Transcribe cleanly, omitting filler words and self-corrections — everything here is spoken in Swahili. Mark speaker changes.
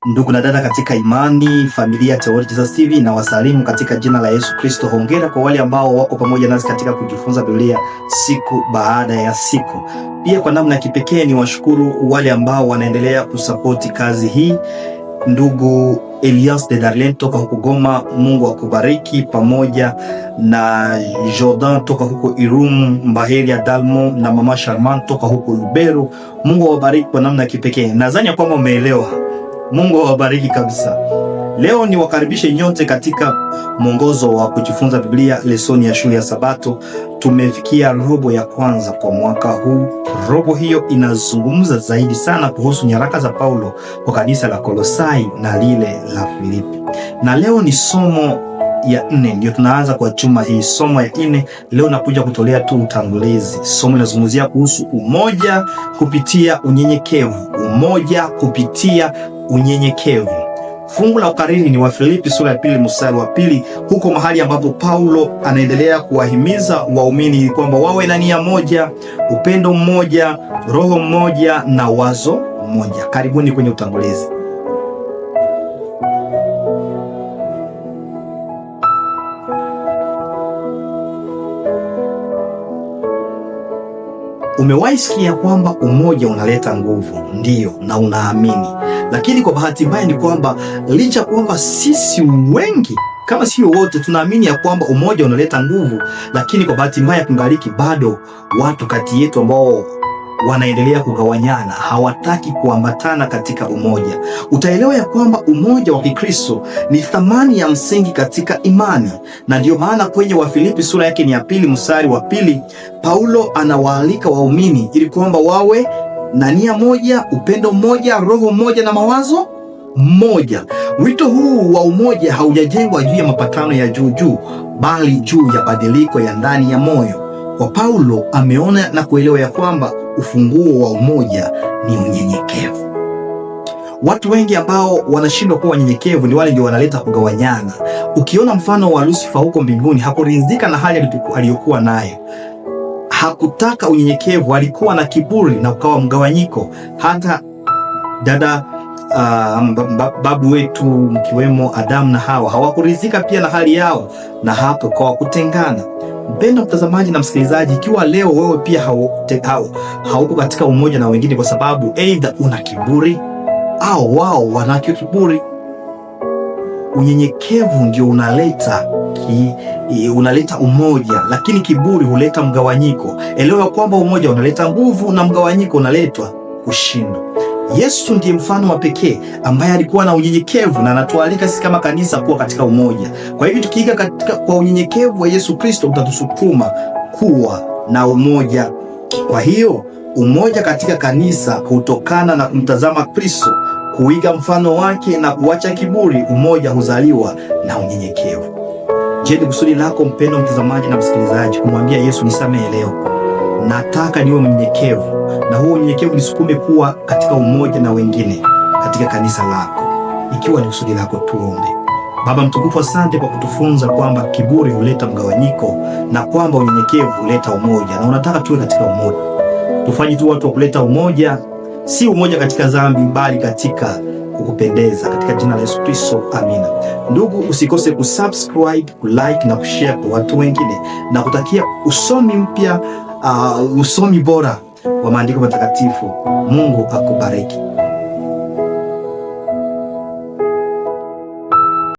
Speaker 1: Ndugu na dada katika imani, familia ya Theology Jesus TV na wasalimu katika jina la Yesu Kristo. Hongera kwa wale ambao wako pamoja nasi katika kujifunza Biblia siku baada ya siku. Pia kwa namna ya kipekee ni washukuru wale ambao wanaendelea kusapoti kazi hii. Ndugu Elias de Darlene toka huko Goma, Mungu akubariki, pamoja na Jordan toka huko Irumu, Mbaheria Dalmo na mama Sharman toka huko Lubero. Mungu awabariki kwa namna ya kipekee. Nadhani kwamba umeelewa. Mungu awabariki kabisa. Leo ni wakaribishe nyote katika mwongozo wa kujifunza Biblia, lesoni ya shule ya Sabato. Tumefikia robo ya kwanza kwa mwaka huu. Robo hiyo inazungumza zaidi sana kuhusu nyaraka za Paulo kwa kanisa la Kolosai na lile la Filipi. Na leo ni somo ya 4, ndio tunaanza kwa juma hii. Somo ya 4 leo nakuja kutolea tu utangulizi. Somo linazungumzia kuhusu umoja kupitia unyenyekevu. Umoja kupitia unyenyekevu. Fungu la ukariri ni Wafilipi sura ya 2 mstari wa 2, huko mahali ambapo Paulo anaendelea kuwahimiza waumini kwamba wawe na nia moja, upendo mmoja, roho mmoja na wazo moja. Karibuni kwenye utangulizi. Umewahi sikia kwamba umoja unaleta nguvu? Ndiyo, na unaamini. Lakini kwa bahati mbaya ni kwamba licha kwamba sisi wengi kama sio wote tunaamini ya kwamba umoja unaleta nguvu, lakini kwa bahati mbaya kungaliki bado watu kati yetu ambao wanaendelea kugawanyana, hawataki kuambatana katika umoja. Utaelewa ya kwamba umoja wa Kikristo ni thamani ya msingi katika imani, na ndio maana kwenye Wafilipi sura yake ni ya 2 mstari wa 2, Paulo anawaalika waumini ili kwamba wawe na nia moja, upendo mmoja, roho mmoja na mawazo mmoja. Wito huu wa umoja haujajengwa juu ya mapatano ya juu, bali juu ya badiliko ya ndani ya moyo. Kwa Paulo ameona na kuelewa ya kwamba ufunguo wa umoja ni unyenyekevu. Watu wengi ambao wanashindwa kuwa wanyenyekevu ni wale ndio wanaleta kugawanyana. Ukiona mfano wa Lucifer huko mbinguni, hakuridhika na hali aliyokuwa nayo. Hakutaka unyenyekevu, alikuwa na kiburi na ukawa mgawanyiko. Hata dada babu wetu mkiwemo Adamu na Hawa hawakuridhika pia na hali yao, na hapo kwa kutengana. Mpendwa mtazamaji na msikilizaji, ikiwa leo wewe pia hauko katika umoja na wengine kwa sababu aidha una kiburi au wao wana kiburi, unyenyekevu ndio unaleta umoja, lakini kiburi huleta mgawanyiko. Elewa kwamba umoja unaleta nguvu na mgawanyiko unaletwa kushindwa. Yesu ndiye mfano wa pekee ambaye alikuwa na unyenyekevu, na anatualika sisi kama kanisa kuwa katika umoja. Kwa hivyo tukiiga kwa unyenyekevu wa Yesu Kristo utatusukuma kuwa na umoja. Kwa hiyo umoja katika kanisa hutokana na kumtazama Kristo, kuiga mfano wake na kuacha kiburi. Umoja huzaliwa na unyenyekevu. Je, ni kusudi lako mpendwa mtazamaji na msikilizaji kumwambia Yesu, nisamehe leo, nataka niwe mnyenyekevu, na huo unyenyekevu nisukume kuwa katika umoja na wengine katika kanisa lako? Ikiwa ni kusudi lako, tuombe. Baba mtukufu, asante kwa kutufunza kwamba kiburi huleta mgawanyiko na kwamba unyenyekevu huleta umoja, na unataka tuwe katika umoja. Tufanye tu watu wa kuleta umoja, si umoja katika dhambi, bali katika kukupendeza, katika jina la Yesu Kristo, amina. Ndugu, usikose kusubscribe, kulike na kushare kwa watu wengine, na kutakia usomi mpya, usomi bora wa maandiko matakatifu. Mungu akubariki.